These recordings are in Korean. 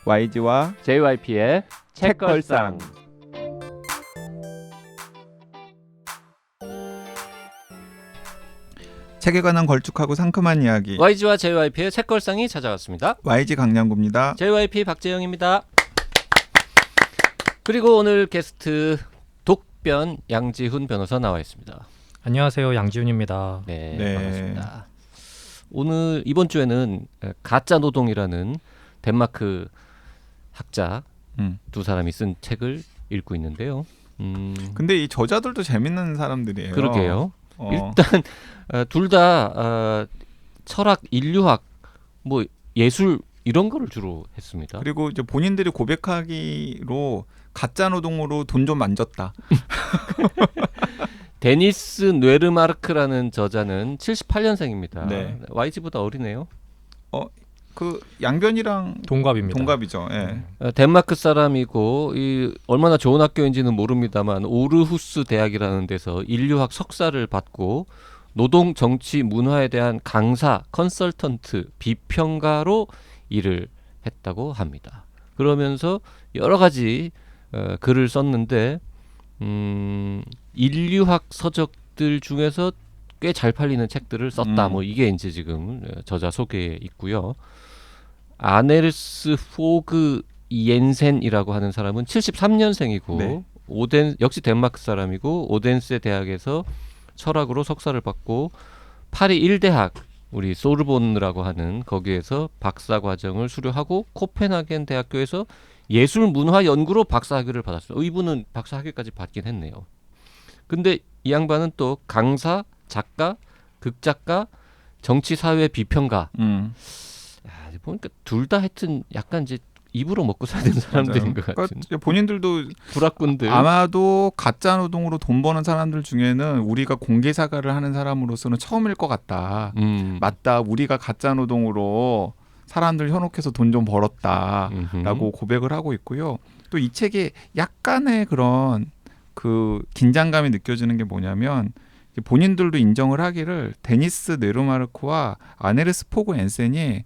YG와 JYP의 책걸상. 책에 관한 걸쭉하고 상큼한 이야기. YG와 JYP의 책걸상이 찾아왔습니다. YG 강량구입니다. JYP 박재영입니다. 그리고 오늘 게스트 독변 양지훈 변호사 나와 있습니다. 안녕하세요, 양지훈입니다. 네. 반갑습니다. 오늘 이번 주에는 가짜 노동이라는 덴마크 학자 두 사람이 쓴 책을 읽고 있는데요. 근데 이 저자들도 재밌는 사람들이에요. 그러게요. 일단 둘 다 철학, 인류학, 뭐 예술 이런 거를 주로 했습니다. 그리고 이제 본인들이 고백하기로 가짜 노동으로 돈 좀 만졌다. 데니스 뇌르마르크라는 저자는 78년생입니다. 네. YG보다 어리네요. 그 양변이랑 동갑입니다. 동갑이죠. 예. 덴마크 사람이고 얼마나 좋은 학교인지는 모릅니다만 오르후스 대학이라는 데서 인류학 석사를 받고 노동, 정치, 문화에 대한 강사, 컨설턴트, 비평가로 일을 했다고 합니다. 그러면서 여러 가지 글을 썼는데 인류학 서적들 중에서 꽤 잘 팔리는 책들을 썼다. 뭐 이게 이제 지금 저자 소개에 있고요. 아네르스 포그 옌센이라고 하는 사람은 73년생이고 네. 역시 덴마크 사람이고 오덴세 대학에서 철학으로 석사를 받고 파리 1대학 우리 소르본느라고 하는 거기에서 박사 과정을 수료하고 코펜하겐 대학교에서 예술 문화 연구로 박사학위를 받았어요. 이분은 박사학위까지 받긴 했네요. 근데 이 양반은 또 강사, 작가, 극작가, 정치 사회 비평가. 보니까 둘 다 하여튼 약간 이제 입으로 먹고 사는 사람들인 것 같은. 그러니까 본인들도 불합꾼들. 아마도 가짜 노동으로 돈 버는 사람들 중에는 우리가 공개 사과를 하는 사람으로서는 처음일 것 같다. 맞다. 우리가 가짜 노동으로 사람들 현혹해서 돈 좀 벌었다라고 고백을 하고 있고요. 또 이 책에 약간의 그런 그 긴장감이 느껴지는 게 뭐냐면 본인들도 인정을 하기를 데니스 네르마르크와 아네르스 포그 옌센이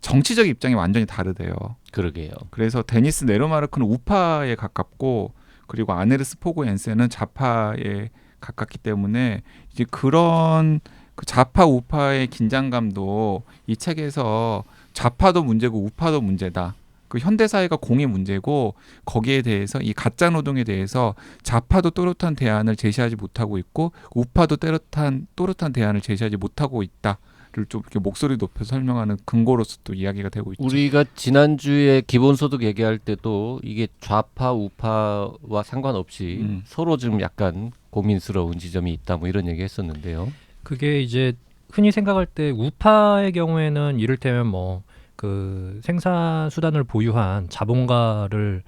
정치적 입장이 완전히 다르대요. 그러게요. 그래서 데니스 네르마르크는 우파에 가깝고 그리고 아네르스 포그 옌센은 좌파에 가깝기 때문에 이제 그런 그 좌파 우파의 긴장감도 이 책에서 좌파도 문제고 우파도 문제다. 그 현대 사회가 공의 문제고 거기에 대해서 이 가짜 노동에 대해서 좌파도 또렷한 대안을 제시하지 못하고 있고 우파도 또렷한 대안을 제시하지 못하고 있다. 를 좀 이렇게 목소리 높여서 설명하는 근거로서 또 이야기가 되고 있죠. 우리가 지난주에 기본소득 얘기할 때도 이게 좌파 우파와 상관없이 서로 좀 약간 고민스러운 지점이 있다 뭐 이런 얘기 했었는데요. 그게 이제 흔히 생각할 때 우파의 경우에는 이를테면 뭐 그 생산 수단을 보유한 자본가를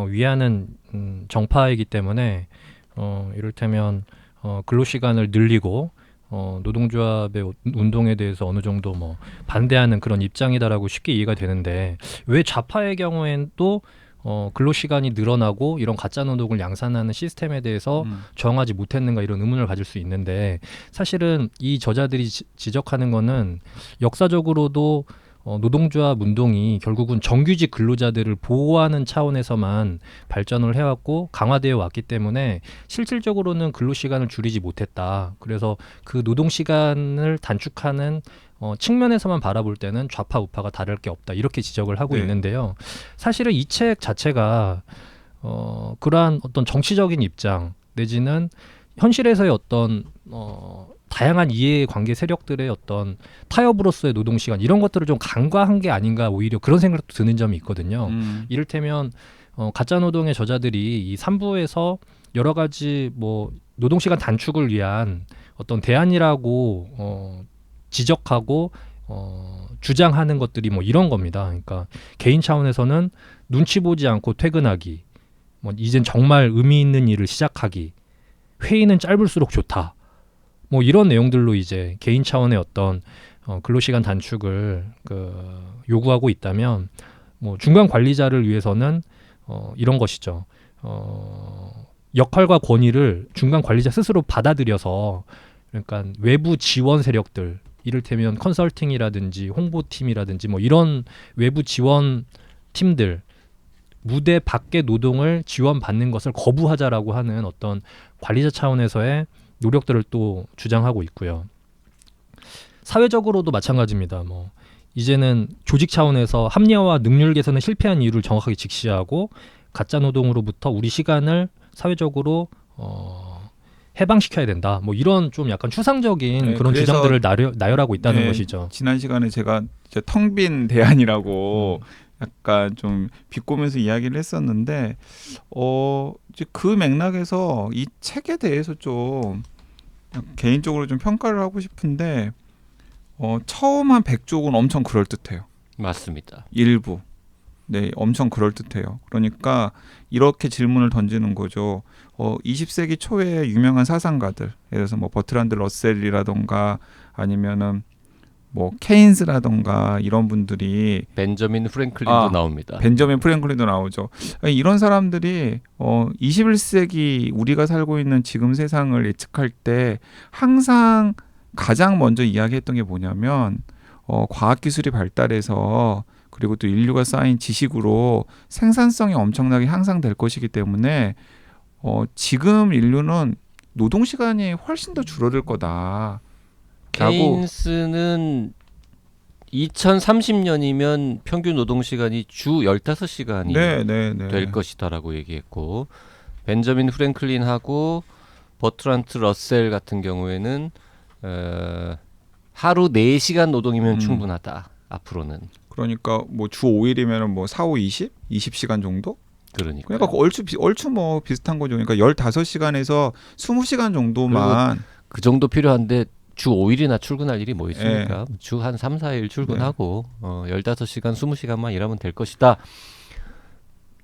위하는 정파이기 때문에 이를테면 근로 시간을 늘리고 노동조합의 운동에 대해서 어느 정도 뭐 반대하는 그런 입장이다라고 쉽게 이해가 되는데 왜 좌파의 경우엔 또 근로시간이 늘어나고 이런 가짜 노동을 양산하는 시스템에 대해서 저항하지 못했는가 이런 의문을 가질 수 있는데 사실은 이 저자들이 지적하는 거는 역사적으로도 노동조합 운동이 결국은 정규직 근로자들을 보호하는 차원에서만 발전을 해왔고 강화되어 왔기 때문에 실질적으로는 근로시간을 줄이지 못했다. 그래서 그 노동시간을 단축하는 측면에서만 바라볼 때는 좌파 우파가 다를 게 없다. 이렇게 지적을 하고 있는데요. 사실은 이 책 자체가 그러한 어떤 정치적인 입장 내지는 현실에서의 어떤 다양한 이해관계 세력들의 어떤 타협으로서의 노동시간 이런 것들을 좀 간과한 게 아닌가 오히려 그런 생각도 드는 점이 있거든요. 이를테면 가짜노동의 저자들이 이 3부에서 여러 가지 뭐 노동시간 단축을 위한 어떤 대안이라고 지적하고 주장하는 것들이 뭐 이런 겁니다. 그러니까 개인 차원에서는 눈치 보지 않고 퇴근하기, 뭐 이젠 정말 의미 있는 일을 시작하기, 회의는 짧을수록 좋다. 뭐 이런 내용들로 이제 개인 차원의 어떤 근로시간 단축을 요구하고 있다면 뭐 중간 관리자를 위해서는 이런 것이죠. 역할과 권위를 중간 관리자 스스로 받아들여서 그러니까 외부 지원 세력들 이를테면 컨설팅이라든지 홍보팀이라든지 뭐 이런 외부 지원 팀들 무대 밖의 노동을 지원받는 것을 거부하자라고 하는 어떤 관리자 차원에서의 노력들을 또 주장하고 있고요. 사회적으로도 마찬가지입니다. 뭐 이제는 조직 차원에서 합리화와 능률 개선에 실패한 이유를 정확하게 직시하고 가짜 노동으로부터 우리 시간을 사회적으로 해방시켜야 된다. 뭐 이런 좀 약간 추상적인 네, 그런 그래서- 주장들을 나열하고 있다는 네, 것이죠. 지난 시간에 제가 이제 텅 빈 대안이라고 약간 좀 비꼬면서 이야기를 했었는데 이제 그 맥락에서 이 책에 대해서 좀 개인적으로 좀 평가를 하고 싶은데 처음 한 100쪽은 엄청 그럴듯해요. 맞습니다. 일부. 네, 엄청 그럴듯해요. 그러니까 이렇게 질문을 던지는 거죠. 20세기 초에 유명한 사상가들, 예를 들어서 뭐 버트란드 러셀이라던가 아니면은 뭐 케인스라던가 이런 분들이 벤저민 프랭클린도 아, 나옵니다. 벤저민 프랭클린도 나오죠. 이런 사람들이 21세기 우리가 살고 있는 지금 세상을 예측할 때 항상 가장 먼저 이야기했던 게 뭐냐면 과학기술이 발달해서 그리고 또 인류가 쌓인 지식으로 생산성이 엄청나게 향상될 것이기 때문에 지금 인류는 노동 시간이 훨씬 더 줄어들 거다. 라고 케인스는 2030년이면 평균 노동 시간이 주 15시간이 네. 될 것이다라고 얘기했고, 벤저민 프랭클린하고 버트란트 러셀 같은 경우에는 하루 4시간 노동이면 충분하다. 앞으로는. 그러니까 뭐 주 5일이면은 뭐 4, 5, 20시간 정도? 그러니까. 그러니까 얼추 뭐 비슷한 거죠. 그러니까 15시간에서 20시간 정도만 그 정도 필요한데 주 5일이나 출근할 일이 뭐 예. 있습니까? 주 한 3, 4일 출근하고 15시간, 20시간만 일하면 될 것이다.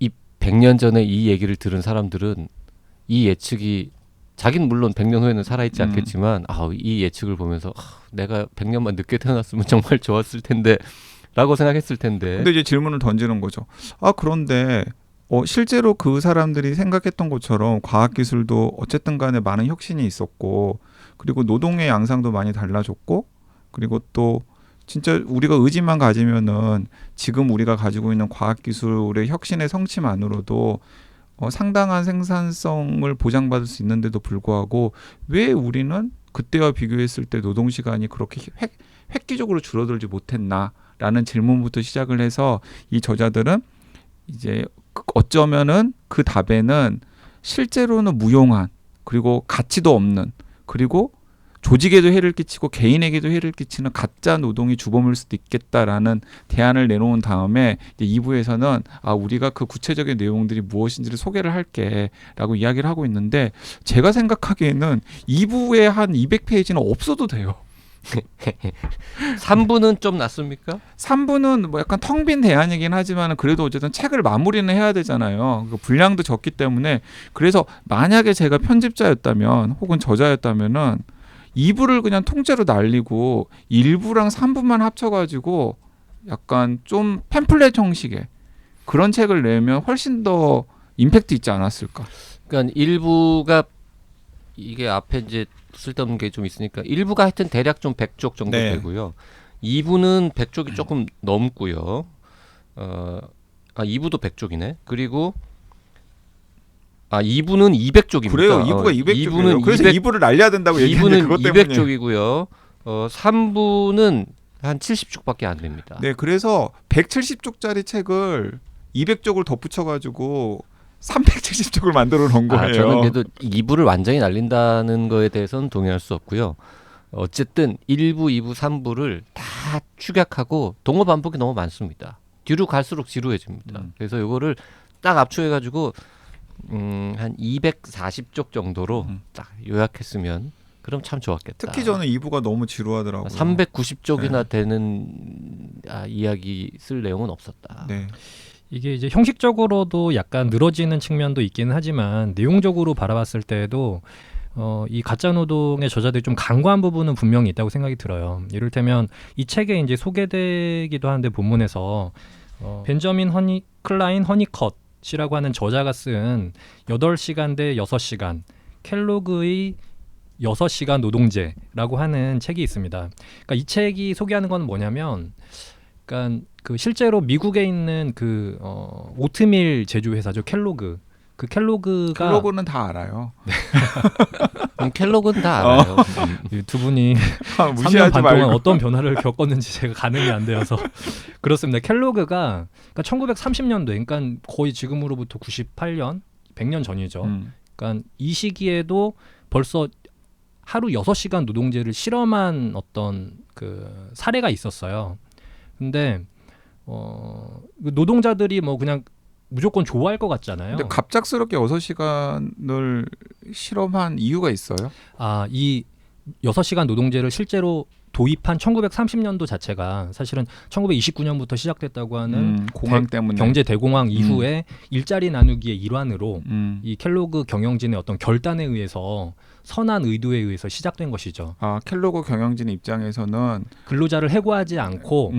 이 100년 전에 이 얘기를 들은 사람들은 이 예측이 자기는 물론 100년 후에는 살아있지 않겠지만 이 예측을 보면서 내가 100년만 늦게 태어났으면 정말 좋았을 텐데 라고 생각했을 텐데. 근데 이제 질문을 던지는 거죠. 그런데 실제로 그 사람들이 생각했던 것처럼 과학기술도 어쨌든 간에 많은 혁신이 있었고 그리고 노동의 양상도 많이 달라졌고 그리고 또 진짜 우리가 의지만 가지면은 지금 우리가 가지고 있는 과학기술의 혁신의 성취만으로도 상당한 생산성을 보장받을 수 있는데도 불구하고 왜 우리는 그때와 비교했을 때 노동시간이 그렇게 획기적으로 줄어들지 못했나라는 질문부터 시작을 해서 이 저자들은 이제 어쩌면은 그 답에는 실제로는 무용한 그리고 가치도 없는 그리고 조직에도 해를 끼치고 개인에게도 해를 끼치는 가짜 노동이 주범일 수도 있겠다라는 대안을 내놓은 다음에 이제 2부에서는 우리가 그 구체적인 내용들이 무엇인지를 소개를 할게라고 이야기를 하고 있는데 제가 생각하기에는 2부에 한 200페이지는 없어도 돼요. 3부는 좀 낫습니까? 3부는 뭐 약간 텅 빈 대안이긴 하지만 그래도 어쨌든 책을 마무리는 해야 되잖아요. 분량도 적기 때문에 그래서 만약에 제가 편집자였다면 혹은 저자였다면은 2부를 그냥 통째로 날리고 1부랑 3부만 합쳐가지고 약간 좀 팸플렛 형식의 그런 책을 내면 훨씬 더 임팩트 있지 않았을까. 그러니까 1부가 이게 앞에 이제 쓸데없는 게 좀 있으니까 1부가 하여튼 대략 좀 100쪽 정도 네. 되고요. 2부는 100쪽이 조금 넘고요. 2부도 100쪽이네. 그리고 2부는 200쪽입니다. 그래요. 2부가 200쪽이에요. 2부는 그래서 2부를 날려야 된다고 얘기했는데 2부는 그것 때문에. 200쪽이고요. 3부는 한 70쪽밖에 안 됩니다. 네, 그래서 170쪽짜리 책을 200쪽을 덧붙여가지고 370쪽을 만들어 놓은 거예요. 저는 그래도 2부를 완전히 날린다는 거에 대해서는 동의할 수 없고요. 어쨌든 1부, 2부, 3부를 다 축약하고 동어 반복이 너무 많습니다. 뒤로 갈수록 지루해집니다. 그래서 이거를 딱 압축해가지고 한 240쪽 정도로 딱 요약했으면 그럼 참 좋았겠다. 특히 저는 2부가 너무 지루하더라고요. 390쪽이나 되는 이야기 쓸 내용은 없었다. 네. 이게 이제 형식적으로도 약간 늘어지는 측면도 있기는 하지만 내용적으로 바라봤을 때에도 이 가짜 노동의 저자들이 좀 간과한 부분은 분명히 있다고 생각이 들어요. 이를테면 이 책에 이제 소개되기도 하는데 본문에서 벤저민 클라인 허니컷이라고 하는 저자가 쓴 8시간 대 6시간 켈로그의 6시간 노동제라고 하는 책이 있습니다. 그러니까 이 책이 소개하는 건 뭐냐면 그러니까 그 실제로 미국에 있는 그 오트밀 제조 회사죠. 켈로그. 그 켈로그가 켈로그는 다 알아요. 켈로그는 다 알아요. 이두 분이 3년 무시하지 반 동안 말고. 어떤 변화를 겪었는지 제가 가늠이 안 되어서 그렇습니다. 켈로그가 그러니까 1930년도에 그러니까 거의 지금으로부터 98년, 100년 전이죠. 그러니까 이 시기에도 벌써 하루 6시간 노동제를 실험한 어떤 그 사례가 있었어요. 근데 그 노동자들이 뭐 그냥 무조건 좋아할 것 같잖아요. 근데 갑작스럽게 6시간을 실험한 이유가 있어요? 아, 이 6시간 노동제를 실제로 도입한 1930년도 자체가 사실은 1929년부터 시작됐다고 하는 공황 때문에. 경제 대공황 이후에 일자리 나누기의 일환으로 이 켈로그 경영진의 어떤 결단에 의해서 선한 의도에 의해서 시작된 것이죠. 아, 켈로그 경영진 입장에서는 근로자를 해고하지 않고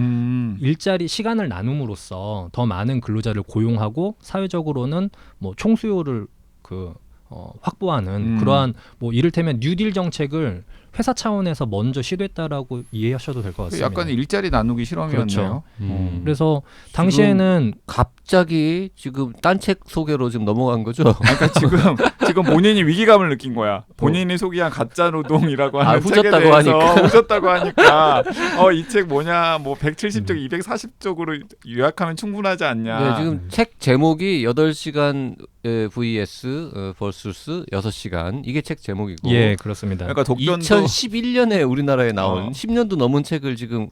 일자리 시간을 나눔으로써 더 많은 근로자를 고용하고 사회적으로는 뭐 총수요를 확보하는 그러한 뭐 이를테면 뉴딜 정책을 회사 차원에서 먼저 시도했다라고 이해하셔도 될 것 같습니다. 약간 일자리 나누기 실험이었네요. 그렇죠. 그래서 당시에는 갑자기 지금 딴 책 소개로 지금 넘어간 거죠? 그러니까 지금 본인이 위기감을 느낀 거야. 본인이 소개한 가짜 노동이라고 하는 책에 후졌다고 대해서 하니까. 후졌다고 하니까 이 책 뭐냐 뭐 170쪽, 240쪽으로 요약하면 충분하지 않냐. 네, 지금 책 제목이 8시간 vs vs 6시간 이게 책 제목이고 예, 그렇습니다. 그러니까 독변도 2011년에 우리나라에 나온 10년도 넘은 책을 지금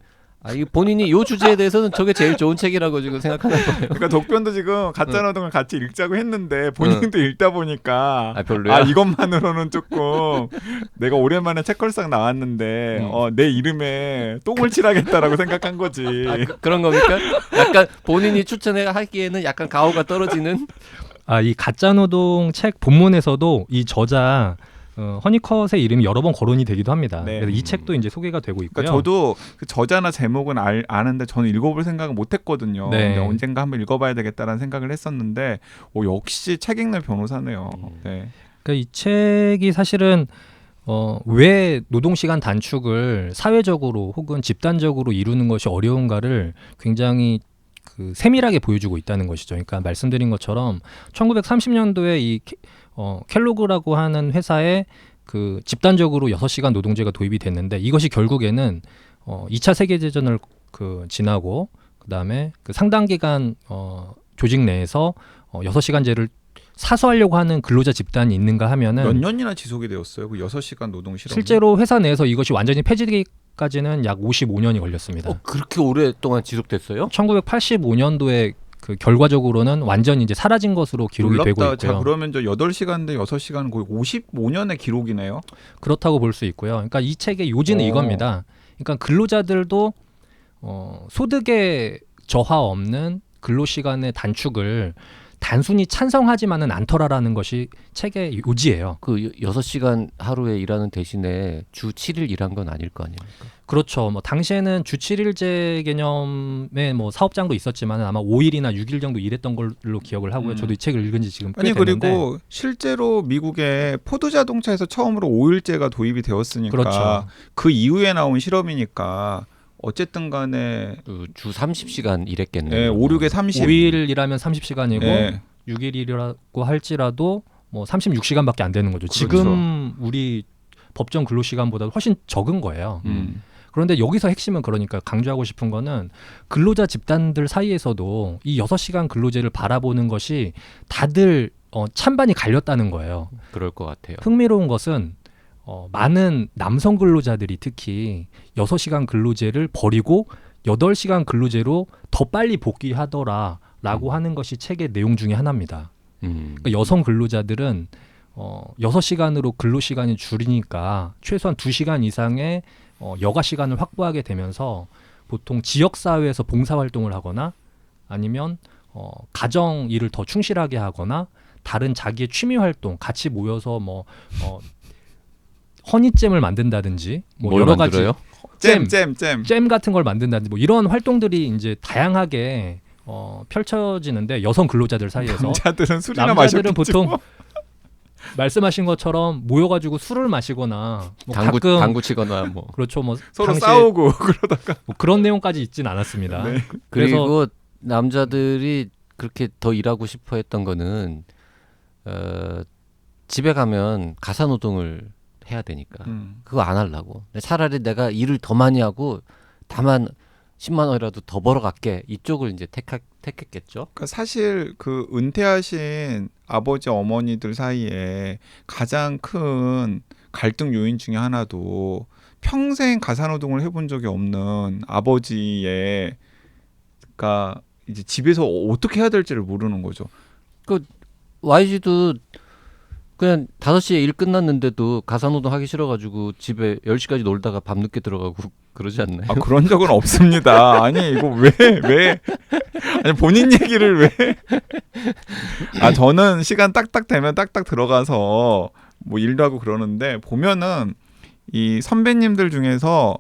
이 본인이 요 주제에 대해서는 저게 제일 좋은 책이라고 지금 생각하는 거예요. 그러니까 독변도 지금 가짜 노동을 같이 읽자고 했는데 본인도 읽다 보니까 별로야. 이것만으로는 조금 내가 오랜만에 책걸상 나왔는데 내 이름에 똥을 칠하겠다라고 생각한 거지. 그런 겁니까? 약간 본인이 추천하기에는 약간 가오가 떨어지는. 이 가짜노동 책 본문에서도 이 저자 허니컷의 이름이 여러 번 거론이 되기도 합니다. 네. 그래서 이 책도 이제 소개가 되고 있고요. 그러니까 저도 그 저자나 제목은 아는데 저는 읽어볼 생각은 못했거든요. 네. 근데 언젠가 한번 읽어봐야 되겠다라는 생각을 했었는데 역시 책 읽는 변호사네요. 네. 그러니까 이 책이 사실은 왜 노동시간 단축을 사회적으로 혹은 집단적으로 이루는 것이 어려운가를 굉장히 세밀하게 보여주고 있다는 것이죠. 그러니까 말씀드린 것처럼 1930년도에 이 켈로그라고 하는 회사에 그 집단적으로 6시간 노동제가 도입이 됐는데 이것이 결국에는 2차 세계대전을 지나고 그다음에 상당 기간 조직 내에서 6시간제를 사수하려고 하는 근로자 집단이 있는가 하면은 몇 년이나 지속이 되었어요? 그 6시간 노동 실험. 실제로 회사 내에서 이것이 완전히 폐지되기까지는 약 55년이 걸렸습니다. 그렇게 오랫동안 지속됐어요? 1985년도에 결과적으로는 완전히 이제 사라진 것으로 기록이 되고 있고요. 자, 그러면 저 8시간 대 6시간은 거의 55년의 기록이네요. 그렇다고 볼 수 있고요. 그러니까 이 책의 요지는 이겁니다. 그러니까 근로자들도 소득의 저하 없는 근로시간의 단축을 단순히 찬성하지만은 않더라라는 것이 책의 요지예요. 6시간 하루에 일하는 대신에 주 7일 일한 건 아닐 거 아닙니까? 그렇죠. 뭐 당시에는 주 7일제 개념의 뭐 사업장도 있었지만 아마 5일이나 6일 정도 일했던 걸로 기억을 하고요. 저도 이 책을 읽은 지 지금 꽤 됐는데. 그리고 실제로 미국의 포드 자동차에서 처음으로 5일제가 도입이 되었으니까 그렇죠. 그 이후에 나온 실험이니까 어쨌든 간에 주 30시간 일했겠네요. 네, 5, 6에 30. 5일 일하면 30시간이고 네. 6일이라고 할지라도 뭐 36시간밖에 안 되는 거죠. 그렇죠. 지금 우리 법정 근로시간보다 훨씬 적은 거예요. 그런데 여기서 핵심은 그러니까 강조하고 싶은 거는 근로자 집단들 사이에서도 이 6시간 근로제를 바라보는 것이 다들 찬반이 갈렸다는 거예요. 그럴 것 같아요. 흥미로운 것은 많은 남성 근로자들이 특히 6시간 근로제를 버리고 8시간 근로제로 더 빨리 복귀하더라라고 하는 것이 책의 내용 중에 하나입니다. 그러니까 여성 근로자들은 6시간으로 근로시간이 줄이니까 최소한 2시간 이상의 여가 시간을 확보하게 되면서 보통 지역사회에서 봉사활동을 하거나 아니면 가정 일을 더 충실하게 하거나 다른 자기의 취미활동 같이 모여서 허니잼을 만든다든지 뭐 여러 만들어요? 가지 잼 같은 걸 만든다든지 뭐 이런 활동들이 이제 다양하게 펼쳐지는데 여성 근로자들 사이에서 남자들은 술이나 남자들은 마셨겠지 보통 뭐. 말씀하신 것처럼 모여가지고 술을 마시거나 뭐 가끔 당구 치거나 뭐. 그렇죠. 뭐 서로 당시에 싸우고 그러다가 뭐 그런 내용까지 있진 않았습니다. 네. 그래서 그리고 남자들이 그렇게 더 일하고 싶어 했던 거는 집에 가면 가사 노동을 해야 되니까 그거 안 하려고. 차라리 내가 일을 더 많이 하고 다만 10만 원이라도 더 벌어갈게 이쪽을 이제 택했겠죠. 그러니까 사실 그 은퇴하신 아버지 어머니들 사이에 가장 큰 갈등 요인 중에 하나도 평생 가사노동을 해본 적이 없는 아버지의 그러니까 이제 집에서 어떻게 해야 될지를 모르는 거죠. YG도 그냥 5시에 일 끝났는데도 가사노동 하기 싫어가지고 집에 10시까지 놀다가 밤늦게 들어가고 그러지 않나요? 아 그런 적은 없습니다. 아니 이거 왜 아니 본인 얘기를 왜? 아 저는 시간 딱딱 되면 딱딱 들어가서 뭐 일도 하고 그러는데 보면은 이 선배님들 중에서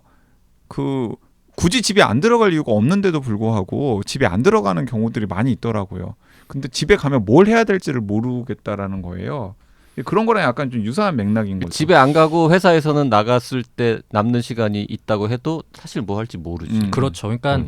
그 굳이 집에 안 들어갈 이유가 없는데도 불구하고 집에 안 들어가는 경우들이 많이 있더라고요. 근데 집에 가면 뭘 해야 될지를 모르겠다라는 거예요. 그런 거랑 약간 좀 유사한 맥락인 거죠. 집에 안 가고 회사에서는 나갔을 때 남는 시간이 있다고 해도 사실 뭐 할지 모르지. 그렇죠. 그러니까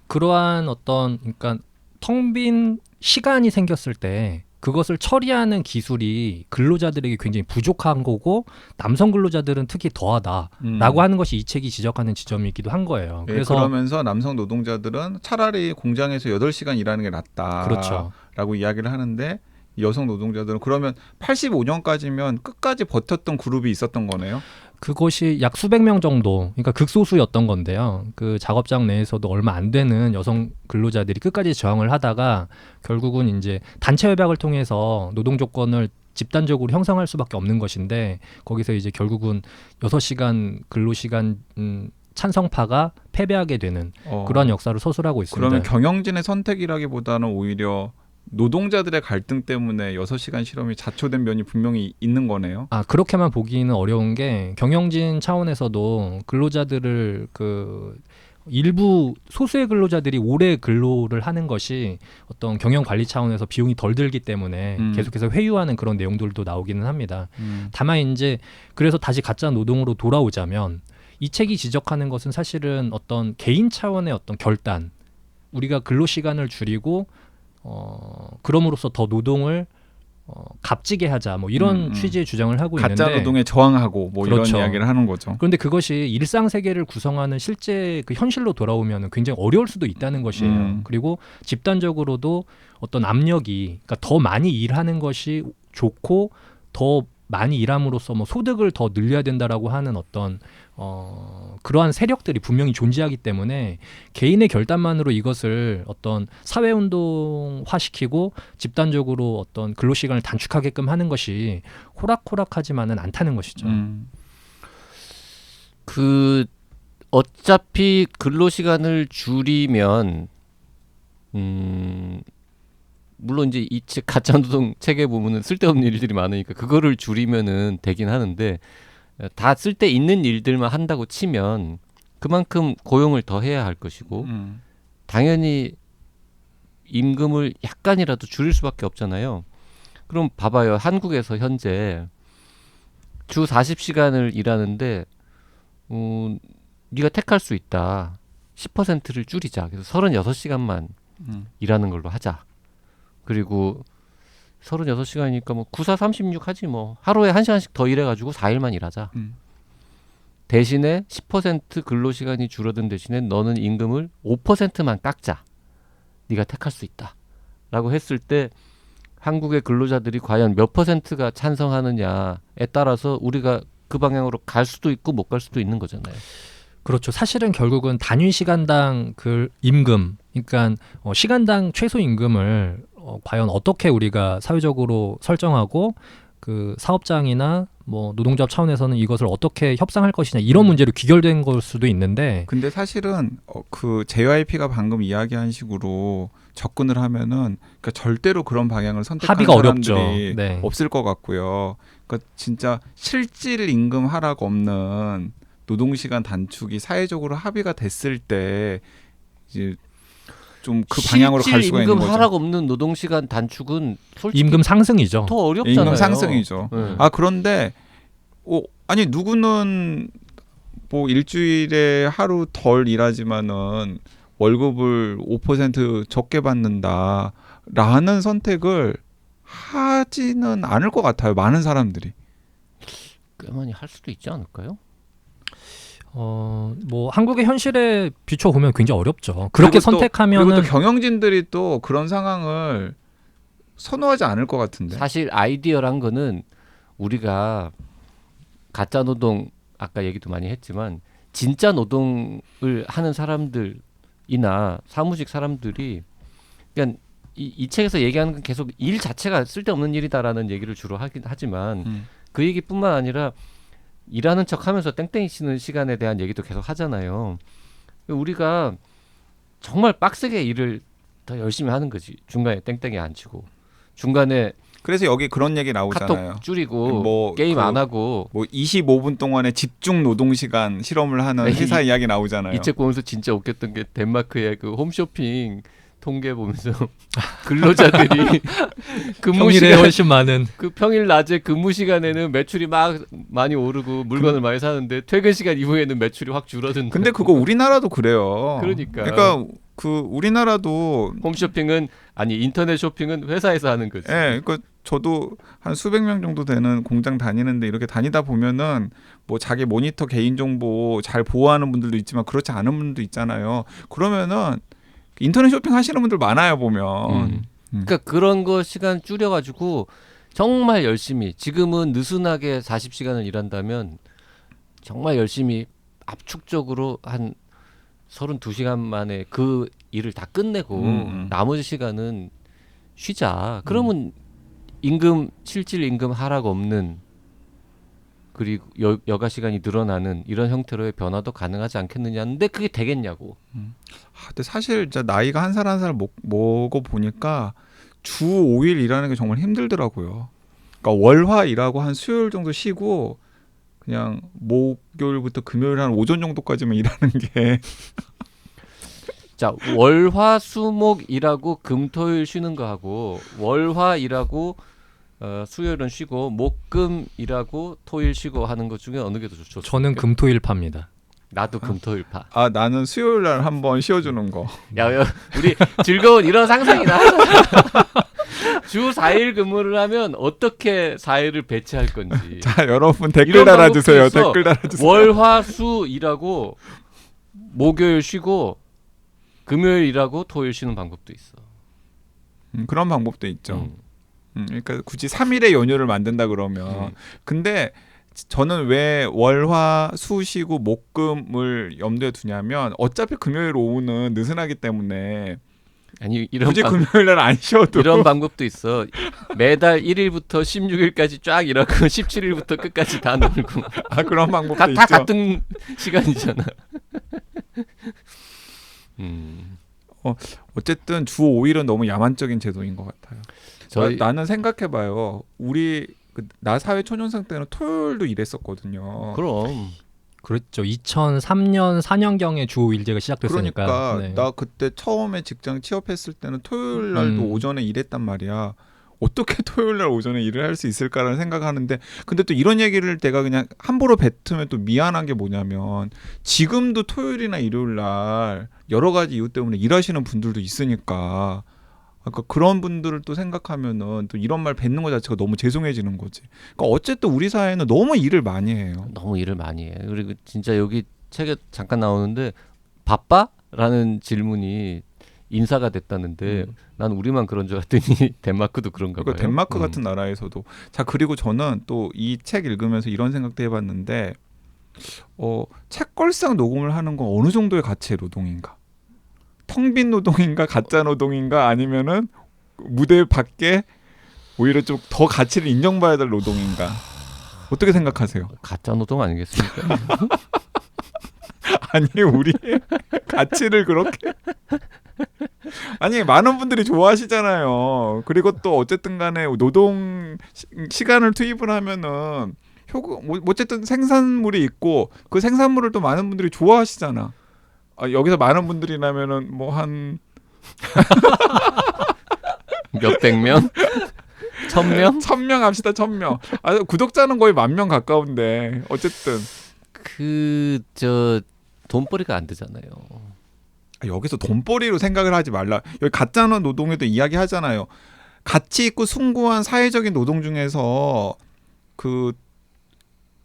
그러한 어떤 그러니까 텅 빈 시간이 생겼을 때 그것을 처리하는 기술이 근로자들에게 굉장히 부족한 거고 남성 근로자들은 특히 더하다라고 하는 것이 이 책이 지적하는 지점이기도 한 거예요. 예, 그래서 그러면서 남성 노동자들은 차라리 공장에서 8시간 일하는 게 낫다라고 그렇죠. 이야기를 하는데 여성 노동자들은 그러면 85년까지면 끝까지 버텼던 그룹이 있었던 거네요. 그것이 약 수백 명 정도, 그러니까 극소수였던 건데요. 그 작업장 내에서도 얼마 안 되는 여성 근로자들이 끝까지 저항을 하다가 결국은 이제 단체 협약을 통해서 노동 조건을 집단적으로 형성할 수밖에 없는 것인데 거기서 이제 결국은 6시간 근로시간 찬성파가 패배하게 되는 그러한 역사를 서술하고 있습니다. 그러면 경영진의 선택이라기보다는 오히려 노동자들의 갈등 때문에 6시간 실험이 자초된 면이 분명히 있는 거네요. 아 그렇게만 보기는 어려운 게 경영진 차원에서도 근로자들을 일부 소수의 근로자들이 오래 근로를 하는 것이 어떤 경영 관리 차원에서 비용이 덜 들기 때문에 계속해서 회유하는 그런 내용들도 나오기는 합니다. 다만 이제 그래서 다시 가짜 노동으로 돌아오자면 이 책이 지적하는 것은 사실은 어떤 개인 차원의 어떤 결단, 우리가 근로 시간을 줄이고 그럼으로써 더 노동을 값지게 하자 뭐 이런 취지의 주장을 하고 가짜 있는데 노동에 저항하고 뭐 그렇죠. 이런 이야기를 하는 거죠. 그런데 그것이 일상 세계를 구성하는 실제 그 현실로 돌아오면 굉장히 어려울 수도 있다는 것이에요. 그리고 집단적으로도 어떤 압력이 그러니까 더 많이 일하는 것이 좋고 더 많이 일함으로써 뭐 소득을 더 늘려야 된다라고 하는 어떤 그러한 세력들이 분명히 존재하기 때문에 개인의 결단만으로 이것을 어떤 사회운동화시키고 집단적으로 어떤 근로시간을 단축하게끔 하는 것이 호락호락하지만은 않다는 것이죠. 그 어차피 근로시간을 줄이면 물론 이제 이 책 가짜노동 책에 보면은 쓸데없는 일들이 많으니까 그거를 줄이면은 되긴 하는데 다 쓸데 있는 일들만 한다고 치면 그만큼 고용을 더 해야 할 것이고 당연히 임금을 약간이라도 줄일 수밖에 없잖아요. 그럼 봐봐요. 한국에서 현재 주 40시간을 일하는데 네가 택할 수 있다. 10%를 줄이자. 그래서 36시간만 일하는 걸로 하자. 그리고 36시간이니까 뭐 94, 36 하지 뭐. 하루에 1시간씩 더 일해가지고 4일만 일하자. 대신에 10% 근로시간이 줄어든 대신에 너는 임금을 5%만 깎자. 네가 택할 수 있다. 라고 했을 때 한국의 근로자들이 과연 몇 %가 찬성하느냐에 따라서 우리가 그 방향으로 갈 수도 있고 못 갈 수도 있는 거잖아요. 그렇죠. 사실은 결국은 단위 시간당 그 임금, 그러니까 시간당 최소 임금을 과연 어떻게 우리가 사회적으로 설정하고 그 사업장이나 뭐 노동조합 차원에서는 이것을 어떻게 협상할 것이냐 이런 문제로 귀결된 걸 수도 있는데 근데 사실은 그 JYP가 방금 이야기한 식으로 접근을 하면은 그러니까 절대로 그런 방향을 선택하는 합의가 사람들이 어렵죠. 네. 없을 것 같고요. 그러니까 진짜 실질 임금 하락 없는 노동시간 단축이 사회적으로 합의가 됐을 때 이제 좀 그 방향으로 갈 수가 있는 임금 거죠. 하락 없는 노동시간 단축은 솔직히 임금 상승이죠. 더 어렵잖아요. 임금 상승이죠. 네. 그런데 아니 누구는 뭐 일주일에 하루 덜 일하지만은 월급을 5% 적게 받는다라는 선택을 하지는 않을 것 같아요. 많은 사람들이. 꽤 많이 할 수도 있지 않을까요? 뭐 한국의 현실에 비춰 보면 굉장히 어렵죠. 그렇게 선택하면은 그리고 또 경영진들이 또 그런 상황을 선호하지 않을 것 같은데. 사실 아이디어란 거는 우리가 가짜 노동 아까 얘기도 많이 했지만 진짜 노동을 하는 사람들이나 사무직 사람들이 그냥 이 책에서 얘기하는 건 계속 일 자체가 쓸데없는 일이다라는 얘기를 주로 하긴 하지만 그 얘기뿐만 아니라 일하는 척하면서 땡땡이 치는 시간에 대한 얘기도 계속 하잖아요. 우리가 정말 빡세게 일을 더 열심히 하는 거지. 중간에 땡땡이 안 치고 중간에 그래서 여기 그런 얘기 나오잖아요. 카톡 줄이고 뭐 게임 안 하고 뭐 25분 동안의 집중 노동 시간 실험을 하는 회사 이야기 나오잖아요. 이 책 보면서 진짜 웃겼던 게 덴마크의 그 홈쇼핑 통계 보면서 근로자들이 근무 평일에 시간 훨씬 많은 그 평일 낮에 근무 시간에는 매출이 막 많이 오르고 물건을 많이 사는데 퇴근 시간 이후에는 매출이 확 줄어든다. 근데 그거 우리나라도 그래요. 그러니까 그 우리나라도 홈쇼핑은 아니 인터넷 쇼핑은 회사에서 하는 거지. 예, 그러니까 저도 한 수백 명 정도 되는 공장 다니는데 이렇게 다니다 보면은 뭐 자기 모니터 개인 정보 잘 보호하는 분들도 있지만 그렇지 않은 분들도 있잖아요. 그러면은 인터넷 쇼핑 하시는 분들 많아요 보면. 그러니까 그런 거 시간 줄여가지고 정말 열심히 지금은 느슨하게 40시간을 일한다면 정말 열심히 압축적으로 한 32시간 만에 그 일을 다 끝내고 나머지 시간은 쉬자. 그러면 임금 실질 임금 하락 없는 그리고 여가 시간이 늘어나는 이런 형태로의 변화도 가능하지 않겠느냐는데 그게 되겠냐고. 근데 사실 진짜 나이가 한 살 한 살 먹어 보니까 주 5일 일하는 게 정말 힘들더라고요. 그러니까 월화 일하고 한 수요일 정도 쉬고 그냥 목요일부터 금요일 한 오전 정도까지만 일하는 게 자, 월화 수목 일하고 금토일 쉬는 거 하고 월화 일하고 수요일은 쉬고 목금 일하고 토일 쉬고 하는 것 중에 어느 게 더 좋죠? 저는 금토일파입니다. 나도 금토일파. 나는 수요일 날 한번 쉬어주는 거. 야, 우리 즐거운 이런 상상이나 하자. 주 4일 근무를 하면 어떻게 4일을 배치할 건지. 자, 여러분 이런 댓글 달아주세요. 방법도 있어. 댓글 달아주세요. 월화수 일하고 목요일 쉬고 금요일 일하고 토요일 쉬는 방법도 있어. 그런 방법도 있죠. 그러니까 굳이 3일의 연휴를 만든다 그러면 근데 저는 왜 월화 수 쉬고 목금을 염두에 두냐면 어차피 금요일 오후는 느슨하기 때문에 아니 이런 굳이 금요일 날 안 쉬어도 이런 방법도 있어. 매달 1일부터 16일까지 쫙 일하고 17일부터 끝까지 다 놀고. 그런 방법도 다 있죠. 같은 시간이잖아. 어쨌든 주 5일은 너무 야만적인 제도인 것 같아요. 나는 생각해봐요. 우리 나 사회 초년생 때는 토요일도 일했었거든요. 그럼 그렇죠. 2003년 4년경에 주 5일제가 시작됐으니까. 그러니까 네. 나 그때 처음에 직장 취업했을 때는 토요일 날도 오전에 일했단 말이야. 어떻게 토요일 날 오전에 일을 할 수 있을까라는 생각하는데 근데 또 이런 얘기를 내가 그냥 함부로 뱉으면 또 미안한 게 뭐냐면 지금도 토요일이나 일요일 날 여러 가지 이유 때문에 일하시는 분들도 있으니까 그러니까 그런 분들을 또 생각하면은 또 이런 말 뱉는 것 자체가 너무 죄송해지는 거지. 그러니까 어쨌든 우리 사회는 너무 일을 많이 해요. 너무 일을 많이 해. 그리고 진짜 여기 책에 잠깐 나오는데 바빠? 라는 질문이 인사가 됐다는데 난 우리만 그런 줄 알았더니 덴마크도 그런가 봐요. 그러니까 덴마크 같은 나라에서도. 자, 그리고 저는 또 이 책 읽으면서 이런 생각도 해봤는데 책걸상 녹음을 하는 건 어느 정도의 가치의 노동인가? 텅 빈 노동인가 가짜 노동인가 아니면은 무대 밖에 오히려 좀 더 가치를 인정받아야 될 노동인가? 어떻게 생각하세요? 가짜 노동 아니겠습니까? 아니 우리 가치를 그렇게 아니 많은 분들이 좋아하시잖아요. 그리고 또 어쨌든 간에 노동 시간을 투입을 하면은 어쨌든 생산물이 있고 그 생산물을 또 많은 분들이 좋아하시잖아. 여기서 많은 분들이라면은 뭐 한 몇백 명? 1000명? 1000명 합시다. 1000명. 아, 구독자는 거의 10,000명 가까운데 어쨌든 돈벌이가 안 되잖아요. 여기서 돈벌이로 생각을 하지 말라. 여기 가짜 노동에도 이야기하잖아요. 가치 있고 숭고한 사회적인 노동 중에서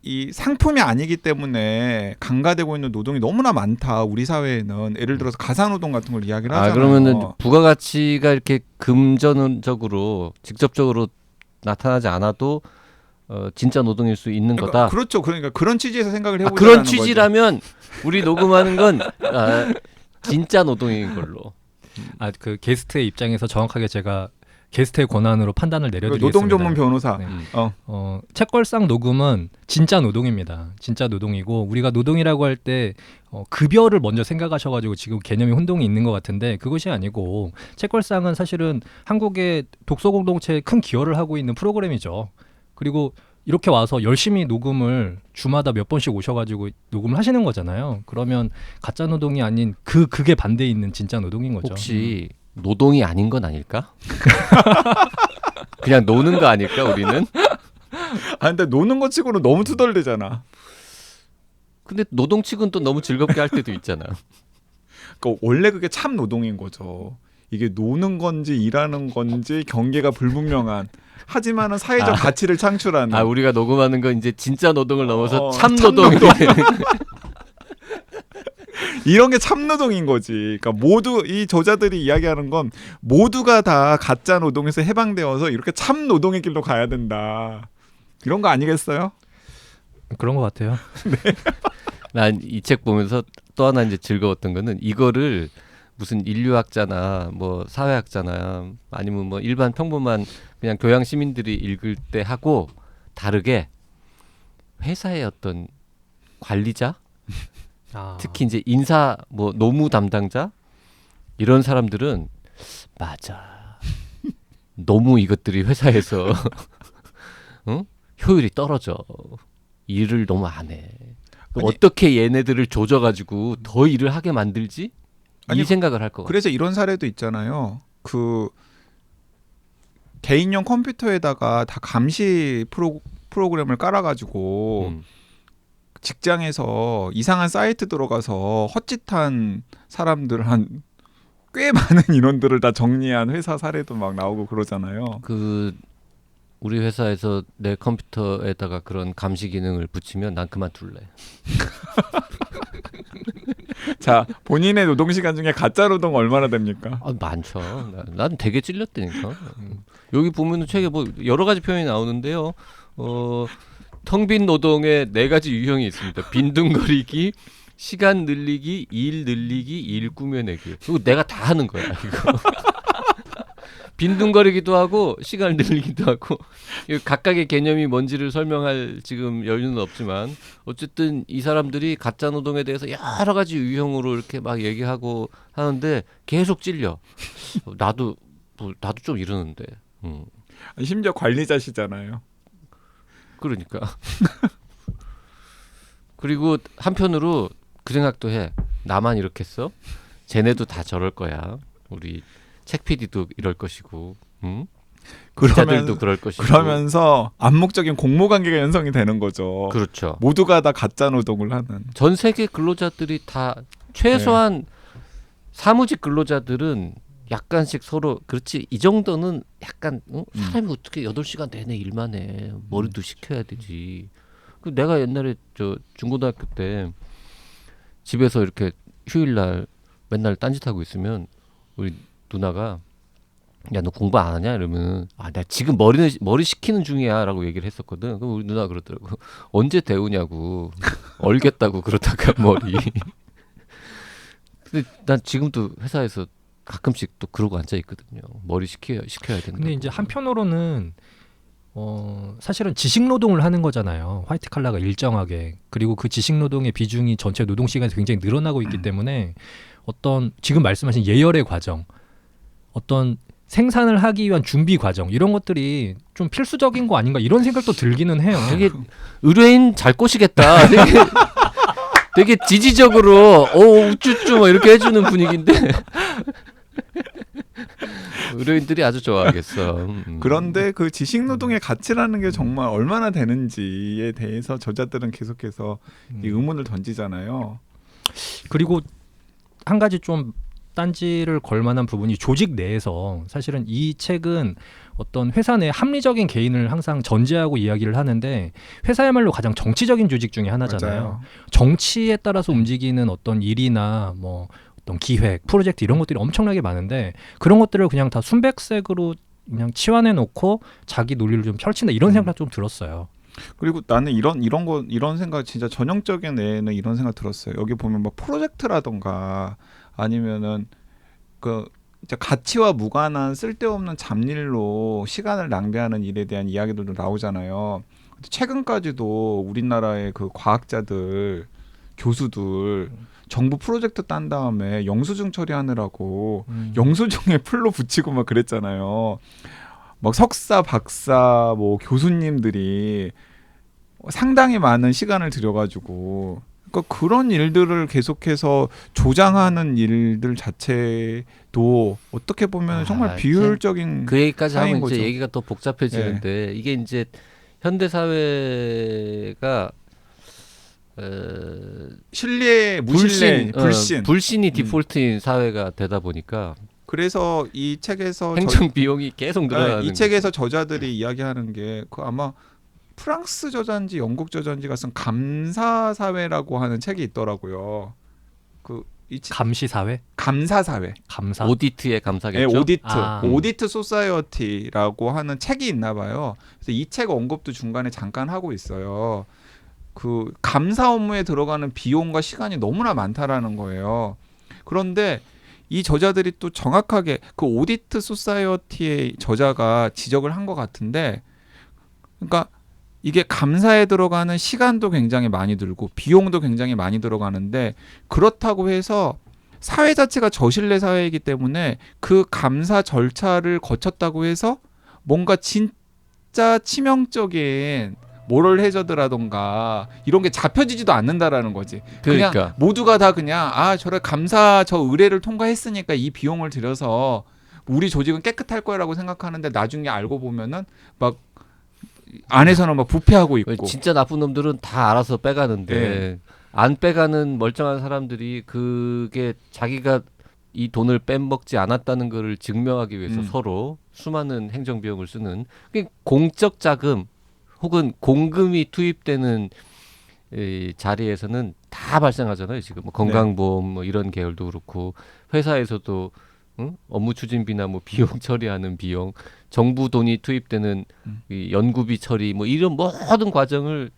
이 상품이 아니기 때문에 강가되고 있는 노동이 너무나 많다. 우리 사회에는 예를 들어서 가사노동 같은 걸 이야기를 하잖아요. 그러면은 부가가치가 이렇게 금전적으로 직접적으로 나타나지 않아도 진짜 노동일 수 있는 거다. 그렇죠. 그러니까 그런 취지에서 생각을 해보자는 그런 거죠. 취지라면 우리 녹음하는 건 진짜 노동인 걸로. 그 게스트의 입장에서 정확하게 제가 게스트의 권한으로 판단을 내려드리겠습니다. 노동 전문 변호사. 네. 어. 책걸상 녹음은 진짜 노동입니다. 진짜 노동이고 우리가 노동이라고 할 때 급여를 먼저 생각하셔가지고 지금 개념이 혼동이 있는 것 같은데 그것이 아니고 책걸상은 사실은 한국의 독서 공동체에 큰 기여를 하고 있는 프로그램이죠. 그리고 이렇게 와서 열심히 녹음을 주마다 몇 번씩 오셔가지고 녹음을 하시는 거잖아요. 그러면 가짜 노동이 아닌 극에 반대에 있는 진짜 노동인 거죠. 혹시 노동이 아닌 건 아닐까? 그냥 노는 거 아닐까 우리는? 근데 노는 것 치고는 너무 투덜대잖아. 근데 노동치고는 또 너무 즐겁게 할 때도 있잖아. 그러니까 원래 그게 참 노동인 거죠. 이게 노는 건지 일하는 건지 경계가 불분명한. 하지만은 사회적 가치를 창출하는. 우리가 녹음하는 건 이제 진짜 노동을 넘어서 참 노동이 이런 게 참노동인 거지. 그러니까 모두 이 저자들이 이야기하는 건 모두가 다 가짜 노동에서 해방되어서 이렇게 참노동의 길로 가야 된다. 이런 거 아니겠어요? 그런 것 같아요. 난 이 책 보면서 또 하나 이제 즐거웠던 거는 이거를 무슨 인류학자나 뭐 사회학자나 아니면 뭐 일반 평범한 그냥 교양 시민들이 읽을 때 하고 다르게 회사의 어떤 관리자 특히 이제 인사 뭐 노무 담당자 이런 사람들은 맞아. 너무 이것들이 회사에서 효율이 떨어져. 일을 너무 안 해. 어떻게 얘네들을 조져가지고 더 일을 하게 만들지? 이 생각을 할 것 같아요. 그래서 이런 사례도 있잖아요. 개인용 컴퓨터에다가 다 감시 프로그램을 깔아가지고 직장에서 이상한 사이트 들어가서 헛짓한 사람들 한 꽤 많은 인원들을 다 정리한 회사 사례도 막 나오고 그러잖아요. 우리 회사에서 내 컴퓨터에다가 그런 감시 기능을 붙이면 난 그만둘래. 자, 본인의 노동 시간 중에 가짜 노동 얼마나 됩니까? 많죠. 난 되게 찔렸다니까. 여기 보면은 책에 뭐 여러 가지 표현이 나오는데요. 텅 빈 노동에 4가지 유형이 있습니다. 빈둥거리기, 시간 늘리기, 일 늘리기, 일 꾸며내기. 이거 내가 다 하는 거야. 이거. 빈둥거리기도 하고 시간을 늘리기도 하고 각각의 개념이 뭔지를 설명할 지금 여유는 없지만 어쨌든 이 사람들이 가짜 노동에 대해서 여러 가지 유형으로 이렇게 막 얘기하고 하는데 계속 찔려. 나도 좀 이러는데. 심지어 관리자시잖아요. 그러니까. 그리고 한편으로 그 생각도 해. 나만 이렇게 써? 쟤네도 다 저럴 거야. 우리 책 PD도 이럴 것이고, 기자들도 그럴 것이고. 그러면서 암묵적인 공모관계가 형성이 되는 거죠. 그렇죠. 모두가 다 가짜 노동을 하는. 전 세계 근로자들이 다 최소한 사무직 근로자들은 약간씩 서로 그렇지 이 정도는 약간 사람이 어떻게 8시간 내내 일만 해. 머리도 식혀야 되지. 내가 옛날에 중고등학교 때 집에서 이렇게 휴일날 맨날 딴짓하고 있으면 우리 누나가 야 너 공부 안 하냐 이러면 나 지금 머리 식히는 중이야 라고 얘기를 했었거든. 그럼 우리 누나가 그러더라고. 언제 데우냐고. 얼겠다고 그러다가 머리. 근데 난 지금도 회사에서 가끔씩 또 그러고 앉아 있거든요. 머리 식혀야 된다. 근데 이제 한편으로는 사실은 지식 노동을 하는 거잖아요. 화이트 칼라가 일정하게. 그리고 그 지식 노동의 비중이 전체 노동 시간에서 굉장히 늘어나고 있기 때문에 어떤 지금 말씀하신 예열의 과정, 어떤 생산을 하기 위한 준비 과정 이런 것들이 좀 필수적인 거 아닌가 이런 생각도 들기는 해요. 되게 의뢰인 잘 꼬시겠다. 되게 지지적으로 우쭈쭈 뭐 이렇게 해주는 분위기인데 의료인들이 아주 좋아하겠어. 그런데 그 지식 노동의 가치라는 게 정말 얼마나 되는지에 대해서 저자들은 계속해서 이 의문을 던지잖아요. 그리고 한 가지 좀 딴지를 걸 만한 부분이 조직 내에서 사실은 이 책은 어떤 회사 내 합리적인 개인을 항상 전제하고 이야기를 하는데 회사야말로 가장 정치적인 조직 중에 하나잖아요. 맞아요. 정치에 따라서 움직이는 어떤 일이나 뭐 어떤 기획, 프로젝트 이런 것들이 엄청나게 많은데 그런 것들을 그냥 다 순백색으로 그냥 치환해 놓고 자기 논리를 좀 펼친다 이런 생각 좀 들었어요. 그리고 나는 이런 생각 진짜 전형적인 애는 이런 생각 들었어요. 여기 보면 뭐 프로젝트라던가 아니면은 그 이제 가치와 무관한 쓸데없는 잡일로 시간을 낭비하는 일에 대한 이야기들도 나오잖아요. 최근까지도 우리나라의 그 과학자들, 교수들 정부 프로젝트 딴 다음에 영수증 처리하느라고 영수증에 풀로 붙이고 막 그랬잖아요. 막 석사, 박사, 뭐 교수님들이 상당히 많은 시간을 들여가지고 그러니까 그런 일들을 계속해서 조장하는 일들 자체도 어떻게 보면 정말 비효율적인 그 얘기까지 사회인 하면 이제 거죠. 얘기가 더 복잡해지는데 이게 이제 현대 사회가 신뢰, 무신뢰, 불신. 불신이 디폴트인 사회가 되다 보니까 그래서 이 책에서 행정 비용이 계속 늘어나는 이 책에서 저자들이 이야기하는 게 그 아마 프랑스 저자인지 영국 저자인지가 쓴 감사 사회라고 하는 책이 있더라고요. 감시 사회? 감사 사회. 감사. 오디트의 감사겠죠. 네, 오디트. 아. 오디트 소사이어티라고 하는 책이 있나 봐요. 그래서 이 책 언급도 중간에 잠깐 하고 있어요. 그 감사 업무에 들어가는 비용과 시간이 너무나 많다라는 거예요. 그런데 이 저자들이 또 정확하게 그 오디트 소사이어티의 저자가 지적을 한 것 같은데 그러니까 이게 감사에 들어가는 시간도 굉장히 많이 들고 비용도 굉장히 많이 들어가는데 그렇다고 해서 사회 자체가 저신뢰 사회이기 때문에 그 감사 절차를 거쳤다고 해서 뭔가 진짜 치명적인 모럴 해저드라던가 이런 게 잡혀지지도 않는다라는 거지. 그냥 그러니까. 모두가 다 그냥 저래 감사 저 의뢰를 통과했으니까 이 비용을 들여서 우리 조직은 깨끗할 거라고 생각하는데 나중에 알고 보면은 막 안에서는 막 부패하고 있고. 진짜 나쁜 놈들은 다 알아서 빼가는데 안 빼가는 멀쩡한 사람들이 그게 자기가 이 돈을 빼먹지 않았다는 것을 증명하기 위해서 서로 수많은 행정 비용을 쓰는 공적 자금 혹은 공금이 투입되는 이 자리에서는 다 발생하잖아요. 지금 뭐 건강보험 뭐 이런 계열도 그렇고 회사에서도 업무 추진비나 뭐 비용 처리하는 비용, 정부 돈이 투입되는 이 연구비 처리 뭐 이런 모든 과정을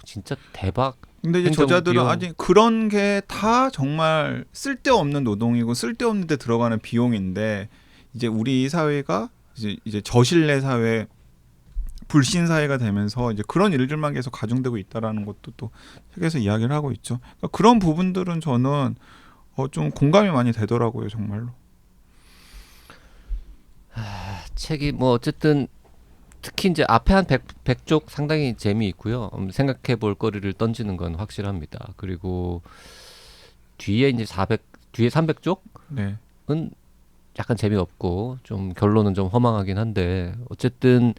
진짜 대박. 근데 이제 저자들은 아직 그런 게 다 정말 쓸데없는 노동이고 쓸데없는 데 들어가는 비용인데 이제 우리 사회가 이제 저신뢰 사회, 불신 사회가 되면서 이제 그런 일들만 계속 가중되고 있다라는 것도 또 책에서 이야기를 하고 있죠. 그러니까 그런 부분들은 저는 좀 공감이 많이 되더라고요, 정말로. 책이 뭐 어쨌든 특히 이제 앞에 한 100쪽 상당히 재미있고요. 생각해 볼 거리를 던지는 건 확실합니다. 그리고 뒤에 이제 뒤에 300쪽은 약간 재미없고 좀 결론은 좀 허망하긴 한데 어쨌든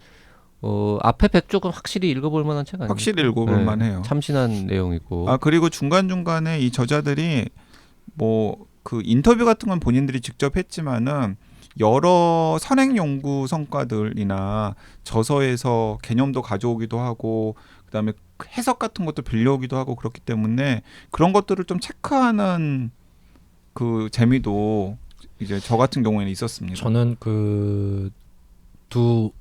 앞에 100쪽은 확실히 읽어볼 만한 책 아니에요? 확실히 읽어볼 만해요. 참신한 내용이고. 그리고 중간중간에 이 저자들이 뭐 그 인터뷰 같은 건 본인들이 직접 했지만은 여러 선행 연구 성과들이나 저서에서 개념도 가져오기도 하고 그다음에 해석 같은 것도 빌려오기도 하고 그렇기 때문에 그런 것들을 좀 체크하는 그 재미도 이제 저 같은 경우에는 있었습니다. 저는 그 두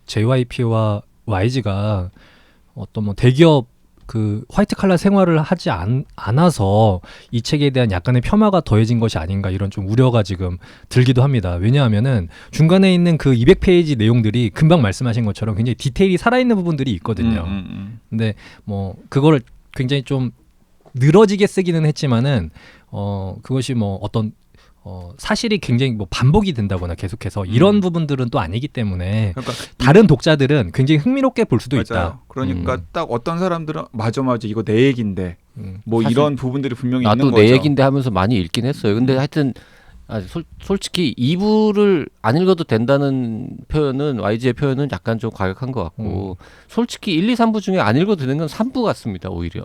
JYP와 YG가 어떤 뭐 대기업 그 화이트 칼라 생활을 하지 않아서 이 책에 대한 약간의 폄하가 더해진 것이 아닌가 이런 좀 우려가 지금 들기도 합니다. 왜냐하면은 중간에 있는 그 200페이지 내용들이 금방 말씀하신 것처럼 굉장히 디테일이 살아있는 부분들이 있거든요. 근데 뭐 그거를 굉장히 좀 늘어지게 쓰기는 했지만은 그것이 뭐 어떤 사실이 굉장히 뭐 반복이 된다거나 계속해서 이런 부분들은 또 아니기 때문에 그러니까 다른 독자들은 굉장히 흥미롭게 볼 수도 맞아요. 있다. 그러니까 딱 어떤 사람들은 맞아 이거 내 얘긴데 뭐 이런 부분들이 분명히 나도 있는 거죠. 내 얘긴데 하면서 많이 읽긴 했어요. 근데 하여튼 솔직히 2부를 안 읽어도 된다는 표현은 YG의 표현은 약간 좀 과격한 것 같고 솔직히 1, 2, 3부 중에 안 읽어도 되는 건 3부 같습니다. 오히려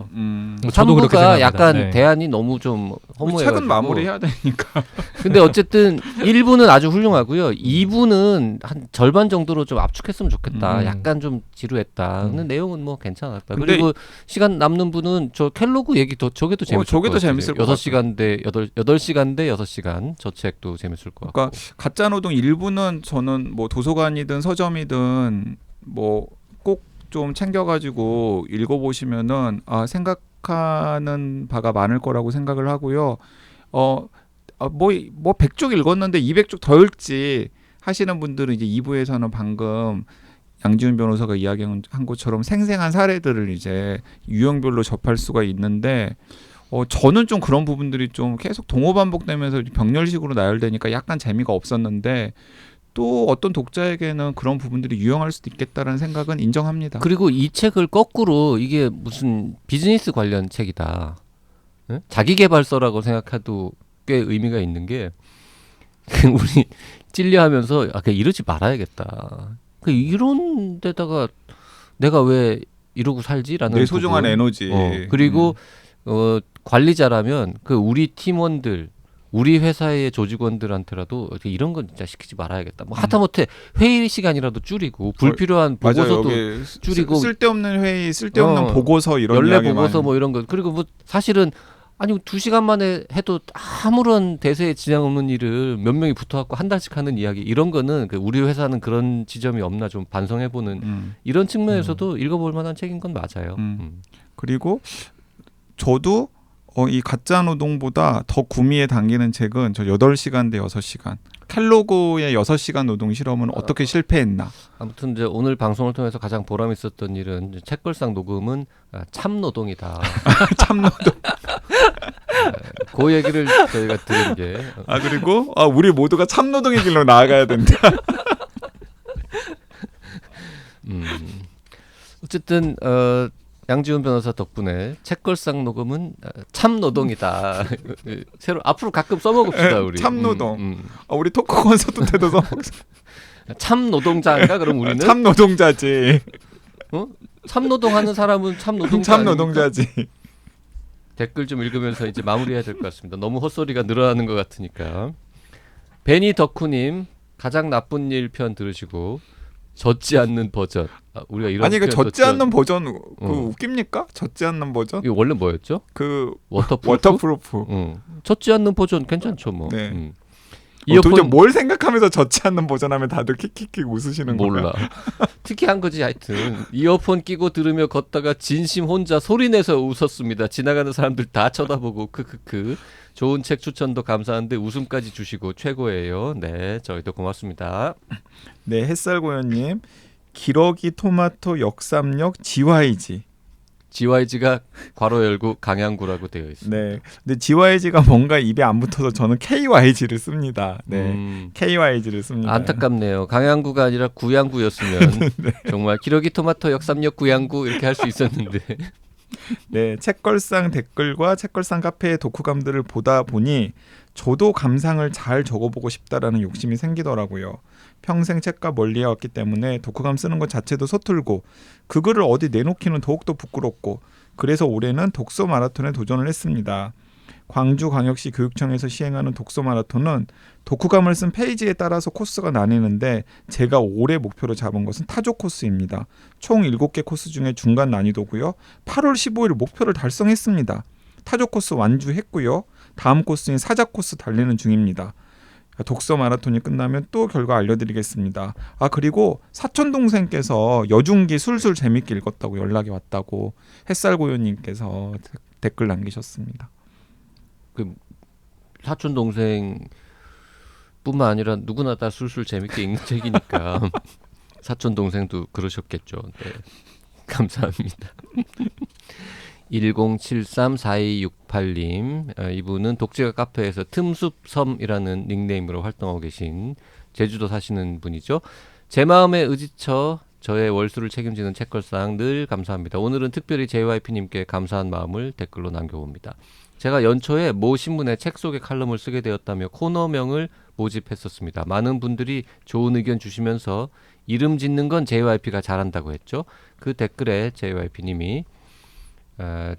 저도 그렇게 3부가 생각합니다. 약간 네. 대안이 너무 좀 허무해가지고 책은 마무리해야 되니까. 근데 어쨌든 1부는 아주 훌륭하고요. 2부는 한 절반 정도로 좀 압축했으면 좋겠다. 약간 좀 지루했다. 근데 내용은 뭐 괜찮았다. 근데 그리고 시간 남는 분은 저 켈로그 얘기 저게 더 재밌을 저게 것 더 같아요. 재밌을 것 6시간 대 8시간 대 6시간. 저 책도 재밌을 것 같고. 그러니까 가짜 노동 일부는 저는 뭐 도서관이든 서점이든 뭐 꼭 좀 챙겨가지고 읽어보시면은 생각하는 바가 많을 거라고 생각을 하고요. 뭐 100쪽 읽었는데 200쪽 더 읽지 하시는 분들은 이제 2부에서는 방금 양지훈 변호사가 이야기한 것처럼 생생한 사례들을 이제 유형별로 접할 수가 있는데 저는 좀 그런 부분들이 좀 계속 동호 반복되면서 병렬식으로 나열되니까 약간 재미가 없었는데 또 어떤 독자에게는 그런 부분들이 유용할 수도 있겠다라는 생각은 인정합니다. 그리고 이 책을 거꾸로 이게 무슨 비즈니스 관련 책이다. 응? 자기계발서라고 생각해도 꽤 의미가 있는 게 우리 찔려하면서 그냥 이러지 말아야겠다. 이런 데다가 내가 왜 이러고 살지라는 내 소중한 부분. 에너지. 그리고 관리자라면 우리 팀원들 우리 회사의 조직원들한테라도 이런 건 진짜 시키지 말아야겠다. 뭐 하다못해 회의 시간이라도 줄이고 불필요한 보고서도 맞아요. 줄이고 쓸데없는 회의, 쓸데없는 보고서 이런 연례 이야기 보고서 많이. 뭐 이런 거. 그리고 뭐 사실은 아니 2시간 만에 해도 아무런 대세에 지장 없는 일을 몇 명이 붙어갖고 한 달씩 하는 이야기 이런 거는 우리 회사는 그런 지점이 없나 좀 반성해보는 이런 측면에서도 읽어볼 만한 책인 건 맞아요. 그리고 저도 이 가짜 노동보다 더 구미에 당기는 책은 저 8시간 대 6시간. 켈로그의 6시간 노동 실험은 어떻게 실패했나. 아무튼 이제 오늘 방송을 통해서 가장 보람 있었던 일은 이제 책걸상 녹음은 참 노동이다. 참 노동. 그 얘기를 저희가 들은 게 그리고 우리 모두가 참 노동의 길로 나아가야 된다. 어쨌든 양지훈 변호사 덕분에 책걸상 녹음은 참 노동이다. 새로 앞으로 가끔 써먹읍시다 우리. 참 노동. 우리 토크 콘서트 때도 써먹자. 참 노동자인가 그럼 우리는? 참 노동자지. 참 노동하는 사람은 참 노동자. 참 아닙니까? 노동자지. 댓글 좀 읽으면서 이제 마무리해야 될 것 같습니다. 너무 헛소리가 늘어나는 것 같으니까. 베니 덕후님 가장 나쁜 일 편 들으시고 젖지 않는 버전. 우리가 이런 아니 그 표현 젖지 않는 버전 응. 웃깁니까? 젖지 않는 버전? 이거 원래 뭐였죠? 워터프루프. 워터프루프. 젖지 않는 버전 괜찮죠 뭐. 네. 이어폰 도대체 뭘 생각하면서 젖지 않는 버전 하면 다들 킥킥킥 웃으시는 거야? 몰라. 특이한 거지 하여튼. 이어폰 끼고 들으며 걷다가 진심 혼자 소리내서 웃었습니다. 지나가는 사람들 다 쳐다보고 크크크. 좋은 책 추천도 감사한데 웃음까지 주시고 최고예요. 네, 저희도 고맙습니다. 네, 햇살고현님 기러기 토마토 역삼역 GYG. GYG가 괄호 열고 강양구라고 되어 있습니다. 네, 근데 GYG가 뭔가 입에 안 붙어서 저는 KYG를 씁니다. 네, KYG를 씁니다. 안타깝네요. 강양구가 아니라 구양구였으면 네. 정말 기러기 토마토 역삼역 구양구 이렇게 할 수 있었는데. 네, 책걸상 댓글과 책걸상 카페의 독후감들을 보다 보니 저도 감상을 잘 적어보고 싶다라는 욕심이 생기더라고요. 평생 책과 멀리해왔기 때문에 독후감 쓰는 것 자체도 서툴고 그 글을 어디 내놓기는 더욱더 부끄럽고 그래서 올해는 독서 마라톤에 도전을 했습니다. 광주광역시 교육청에서 시행하는 독서 마라톤은 독후감을 쓴 페이지에 따라서 코스가 나뉘는데 제가 올해 목표로 잡은 것은 타조 코스입니다. 총 7개 코스 중에 중간 난이도고요. 8월 15일 목표를 달성했습니다. 타조 코스 완주했고요. 다음 코스인 사자 코스 달리는 중입니다. 독서 마라톤이 끝나면 또 결과 알려드리겠습니다. 그리고 사촌 동생께서 여중기 술술 재밌게 읽었다고 연락이 왔다고 햇살고요님께서 댓글 남기셨습니다. 그 사촌 동생 뿐만 아니라 누구나 다 술술 재밌게 읽는 책이니까 사촌 동생도 그러셨겠죠. 네. 감사합니다. 10734268님 이분은 독재가 카페에서 틈숲섬이라는 닉네임으로 활동하고 계신 제주도 사시는 분이죠. 제 마음에 의지쳐 저의 월수를 책임지는 책걸상 늘 감사합니다. 오늘은 특별히 JYP님께 감사한 마음을 댓글로 남겨봅니다. 제가 연초에 모 신문에 책 속의 칼럼을 쓰게 되었다며 코너명을 모집했었습니다. 많은 분들이 좋은 의견 주시면서 이름 짓는 건 JYP가 잘한다고 했죠. 그 댓글에 JYP님이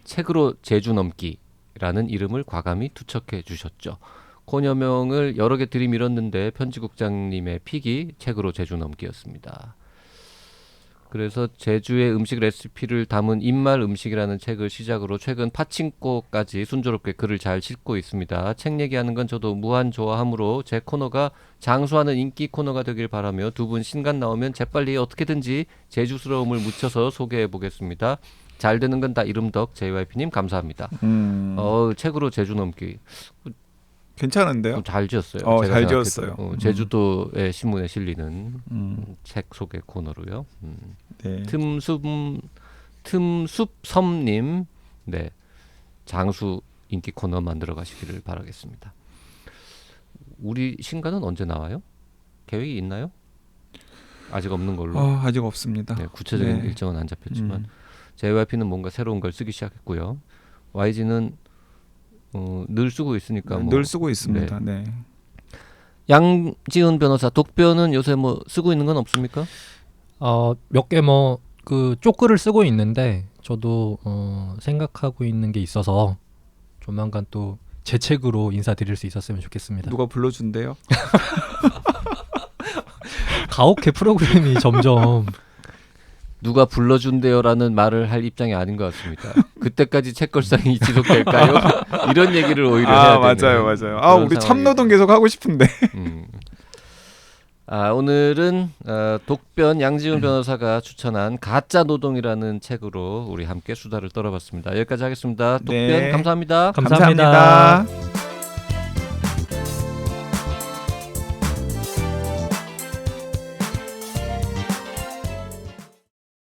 책으로 제주 넘기라는 이름을 과감히 투척해 주셨죠. 코너명을 여러 개 들이밀었는데 편집국장님의 픽이 책으로 제주 넘기였습니다. 그래서 제주의 음식 레시피를 담은 입말 음식이라는 책을 시작으로 최근 파친코까지 순조롭게 글을 잘 싣고 있습니다. 책 얘기하는 건 저도 무한 좋아하므로 제 코너가 장수하는 인기 코너가 되길 바라며 두 분 신간 나오면 재빨리 어떻게든지 제주스러움을 묻혀서 소개해 보겠습니다. 잘 되는 건 다 이름덕 JYP님 감사합니다. 책으로 제주 넘기 괜찮은데요? 잘 지었어요. 제가 잘 생각해도. 지었어요. 제주도의 신문에 실리는 책 소개 코너로요. 네. 틈숲섬님, 네, 장수 인기 코너 만들어 가시기를 바라겠습니다. 우리 신간은 언제 나와요? 계획이 있나요? 아직 없는 걸로. 아직 없습니다. 네, 구체적인 네. 일정은 안 잡혔지만 JYP는 뭔가 새로운 걸 쓰기 시작했고요. YG는 늘 쓰고 있으니까 늘 쓰고 있습니다. 네. 양지은 변호사 독변은 요새 뭐 쓰고 있는 건 없습니까? 몇 개 뭐 그 쪽글을 쓰고 있는데 저도 생각하고 있는 게 있어서 조만간 또 제 책으로 인사드릴 수 있었으면 좋겠습니다. 누가 불러준대요? 가혹해 프로그램이 점점 누가 불러준대요라는 말을 할 입장이 아닌 것 같습니다. 그때까지 책걸상이 지속될까요? 이런 얘기를 오히려 해야 되는. 맞아요. 그런 우리 상황이죠. 참노동 계속 하고 싶은데. 오늘은 독변 양지훈 변호사가 추천한 가짜 노동이라는 책으로 우리 함께 수다를 떨어봤습니다. 여기까지 하겠습니다. 독변 네. 감사합니다. 감사합니다.